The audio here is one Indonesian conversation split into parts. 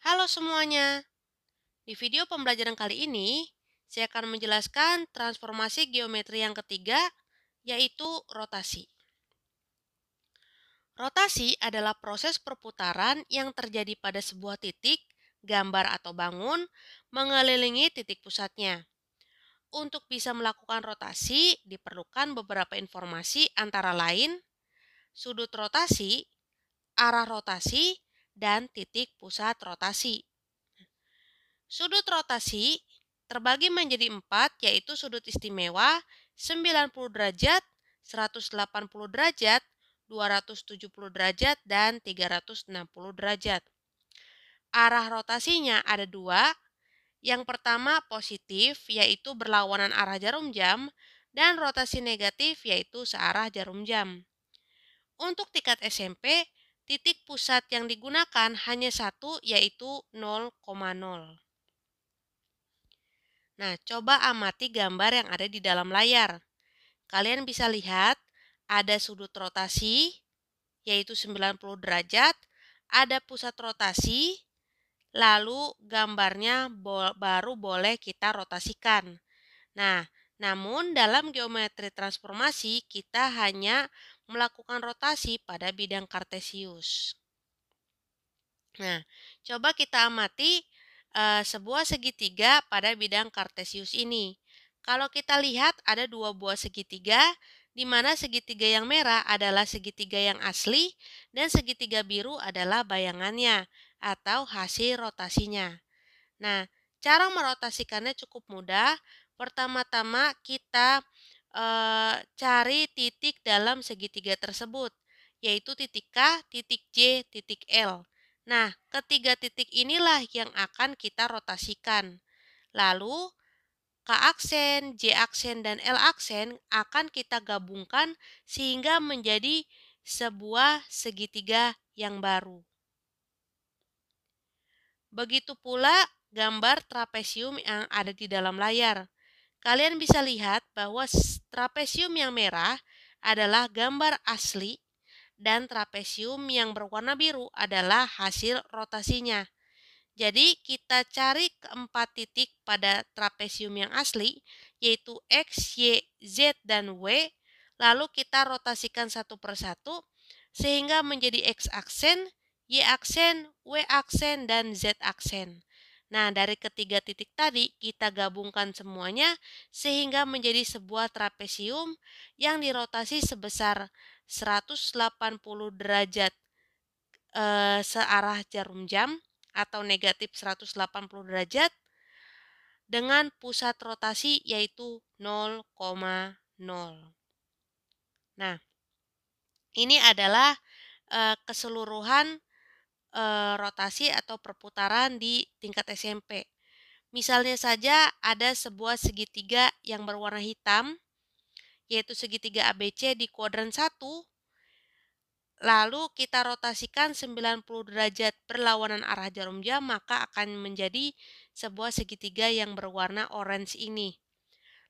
Halo semuanya, di video pembelajaran kali ini saya akan menjelaskan transformasi geometri yang ketiga, yaitu rotasi. Rotasi adalah proses perputaran yang terjadi pada sebuah titik, gambar atau bangun, mengelilingi titik pusatnya. Untuk bisa melakukan rotasi, diperlukan beberapa informasi antara lain sudut rotasi, arah rotasi, dan titik pusat rotasi. Sudut rotasi terbagi menjadi empat, yaitu sudut istimewa 90 derajat, 180 derajat, 270 derajat, dan 360 derajat. Arah rotasinya ada dua. Yang pertama positif, yaitu berlawanan arah jarum jam, dan rotasi negatif, yaitu searah jarum jam. Untuk tingkat SMP, titik pusat yang digunakan hanya satu, yaitu 0,0. Nah, coba amati gambar yang ada di dalam layar. Kalian bisa lihat ada sudut rotasi, yaitu 90 derajat, ada pusat rotasi, lalu gambarnya baru boleh kita rotasikan. Nah, namun dalam geometri transformasi kita hanya melakukan rotasi pada bidang kartesius. Nah, coba kita amati sebuah segitiga pada bidang kartesius ini. Kalau kita lihat ada dua buah segitiga, di mana segitiga yang merah adalah segitiga yang asli dan segitiga biru adalah bayangannya atau hasil rotasinya. Nah, cara merotasikannya cukup mudah. Pertama-tama kita cari titik dalam segitiga tersebut, yaitu titik K, titik J, titik L. Nah, ketiga titik inilah yang akan kita rotasikan. Lalu, K aksen, J aksen, dan L aksen akan kita gabungkan sehingga menjadi sebuah segitiga yang baru. Begitu pula gambar trapesium yang ada di dalam layar. Kalian bisa lihat bahwa trapesium yang merah adalah gambar asli dan trapesium yang berwarna biru adalah hasil rotasinya. Jadi kita cari keempat titik pada trapesium yang asli, yaitu X, Y, Z, dan W, lalu kita rotasikan satu persatu sehingga menjadi X aksen, Y aksen, W aksen, dan Z aksen. Nah, dari ketiga titik tadi kita gabungkan semuanya sehingga menjadi sebuah trapesium yang dirotasi sebesar 180 derajat searah jarum jam atau negatif 180 derajat dengan pusat rotasi yaitu 0,0. Nah, ini adalah keseluruhan rotasi atau perputaran di tingkat SMP. Misalnya saja ada sebuah segitiga yang berwarna hitam, yaitu segitiga ABC di kuadran 1. Lalu kita rotasikan 90 derajat berlawanan arah jarum jam, maka akan menjadi sebuah segitiga yang berwarna orange ini.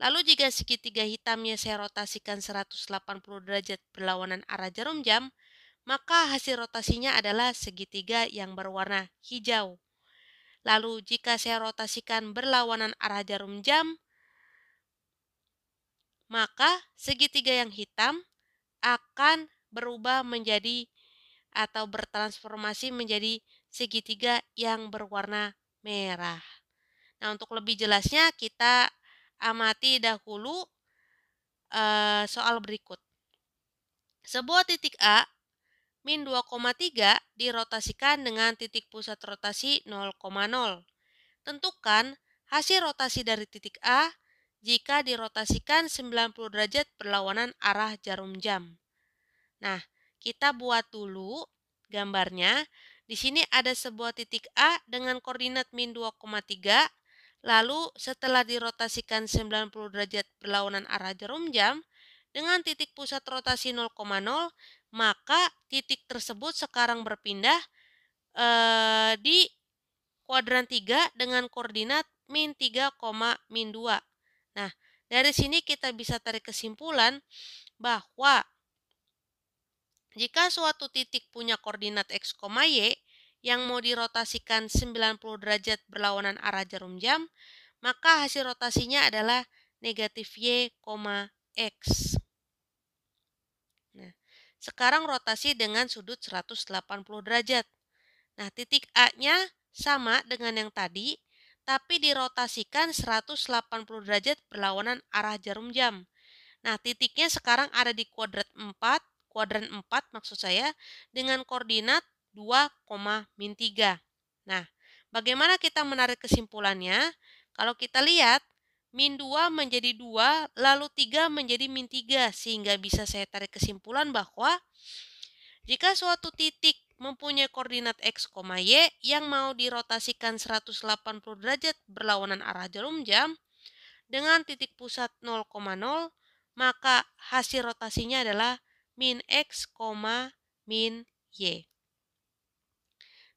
Lalu jika segitiga hitamnya saya rotasikan 180 derajat berlawanan arah jarum jam, maka hasil rotasinya adalah segitiga yang berwarna hijau. Lalu jika saya rotasikan berlawanan arah jarum jam, maka segitiga yang hitam akan berubah menjadi atau bertransformasi menjadi segitiga yang berwarna merah. Nah, untuk lebih jelasnya kita amati dahulu soal berikut. Sebuah titik A min 2,3 dirotasikan dengan titik pusat rotasi 0,0. Tentukan hasil rotasi dari titik A jika dirotasikan 90 derajat berlawanan arah jarum jam. Nah, kita buat dulu gambarnya. Di sini ada sebuah titik A dengan koordinat min 2,3. Lalu setelah dirotasikan 90 derajat berlawanan arah jarum jam dengan titik pusat rotasi 0,0, maka titik tersebut sekarang berpindah di kuadran 3 dengan koordinat min 3, min 2. Nah, dari sini kita bisa tarik kesimpulan bahwa jika suatu titik punya koordinat x, y, yang mau dirotasikan 90 derajat berlawanan arah jarum jam, maka hasil rotasinya adalah negatif Y, X. Nah, sekarang rotasi dengan sudut 180 derajat. Nah, titik A-nya sama dengan yang tadi, tapi dirotasikan 180 derajat berlawanan arah jarum jam. Nah, titiknya sekarang ada di kuadran 4 maksud saya, dengan koordinat 2, min 3. Nah, bagaimana kita menarik kesimpulannya? Kalau kita lihat, min 2 menjadi 2, lalu 3 menjadi min 3, sehingga bisa saya tarik kesimpulan bahwa jika suatu titik mempunyai koordinat X, Y yang mau dirotasikan 180 derajat berlawanan arah jarum jam dengan titik pusat 0,0, maka hasil rotasinya adalah min X, min Y.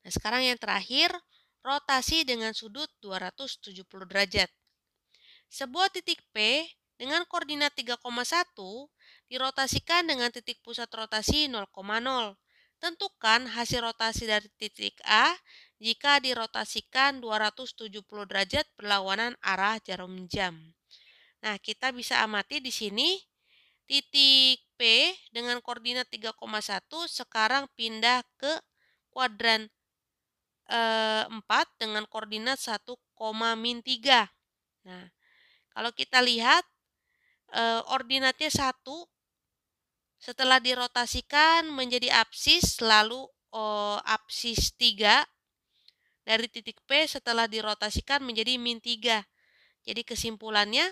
Nah, sekarang yang terakhir, rotasi dengan sudut 270 derajat. Sebuah titik P dengan koordinat 3,1 dirotasikan dengan titik pusat rotasi 0,0. Tentukan hasil rotasi dari titik A jika dirotasikan 270 derajat berlawanan arah jarum jam. Nah, kita bisa amati di sini titik P dengan koordinat 3,1 sekarang pindah ke kuadran 4 dengan koordinat 1, min 3. Nah, kalau kita lihat ordinatnya 1 setelah dirotasikan menjadi apsis, lalu apsis 3 dari titik P setelah dirotasikan menjadi min 3. Jadi kesimpulannya,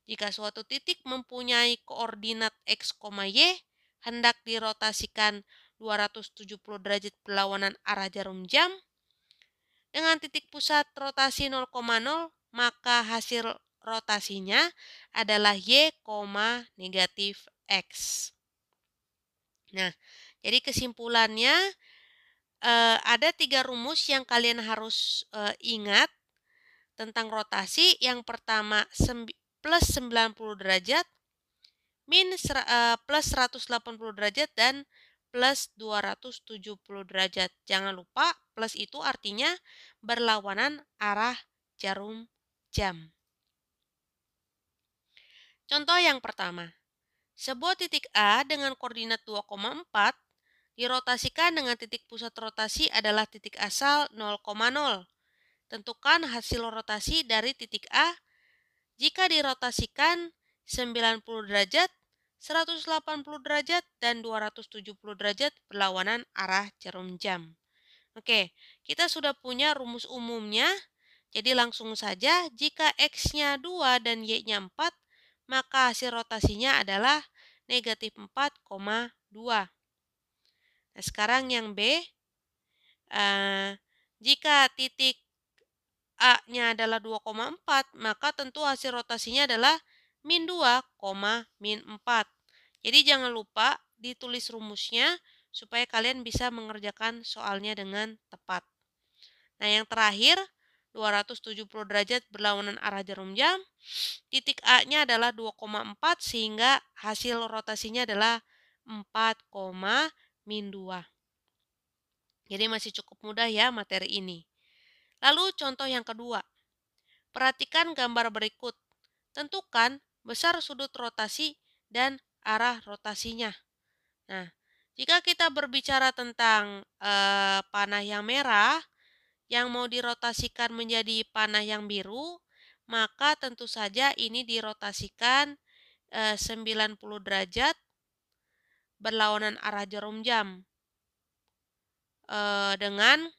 jika suatu titik mempunyai koordinat X, Y, hendak dirotasikan 270 derajat berlawanan arah jarum jam, dengan titik pusat rotasi 0,0, maka hasil rotasinya adalah Y, negatif X. Nah, jadi kesimpulannya ada 3 rumus yang kalian harus ingat tentang rotasi. Yang pertama plus 90 derajat, plus 180 derajat, dan plus 270 derajat. Jangan lupa plus itu artinya berlawanan arah jarum jam. Contoh yang pertama, sebuah titik A dengan koordinat 2,4 dirotasikan dengan titik pusat rotasi adalah titik asal 0,0. Tentukan hasil rotasi dari titik A jika dirotasikan 90 derajat, 180 derajat, dan 270 derajat berlawanan arah jarum jam. Oke, kita sudah punya rumus umumnya. Jadi langsung saja, jika X-nya 2 dan Y-nya 4, maka hasil rotasinya adalah negatif 4,2. Nah, sekarang yang B, jika titik A-nya adalah 2,4, maka tentu hasil rotasinya adalah min 2, min 4. Jadi jangan lupa ditulis rumusnya supaya kalian bisa mengerjakan soalnya dengan tepat. Nah, yang terakhir, 270 derajat berlawanan arah jarum jam. Titik A-nya adalah 2,4 sehingga hasil rotasinya adalah 4, min 2. Jadi masih cukup mudah ya materi ini. Lalu contoh yang kedua. Perhatikan gambar berikut. Tentukan besar sudut rotasi dan arah rotasinya. Nah, jika kita berbicara tentang panah yang merah yang mau dirotasikan menjadi panah yang biru, maka tentu saja ini dirotasikan 90 derajat berlawanan arah jarum jam dengan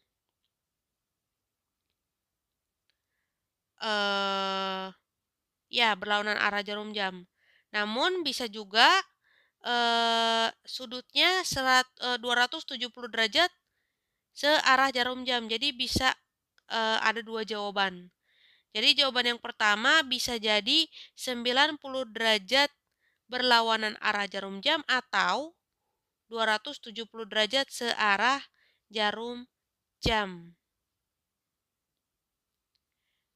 berlawanan arah jarum jam. Namun bisa juga sudutnya 270 derajat searah jarum jam. Jadi bisa ada 2 jawaban. Jadi jawaban yang pertama bisa jadi 90 derajat berlawanan arah jarum jam atau 270 derajat searah jarum jam.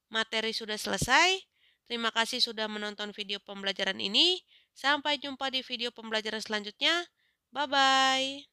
Materi sudah selesai. Terima kasih sudah menonton video pembelajaran ini. Sampai jumpa di video pembelajaran selanjutnya. Bye-bye.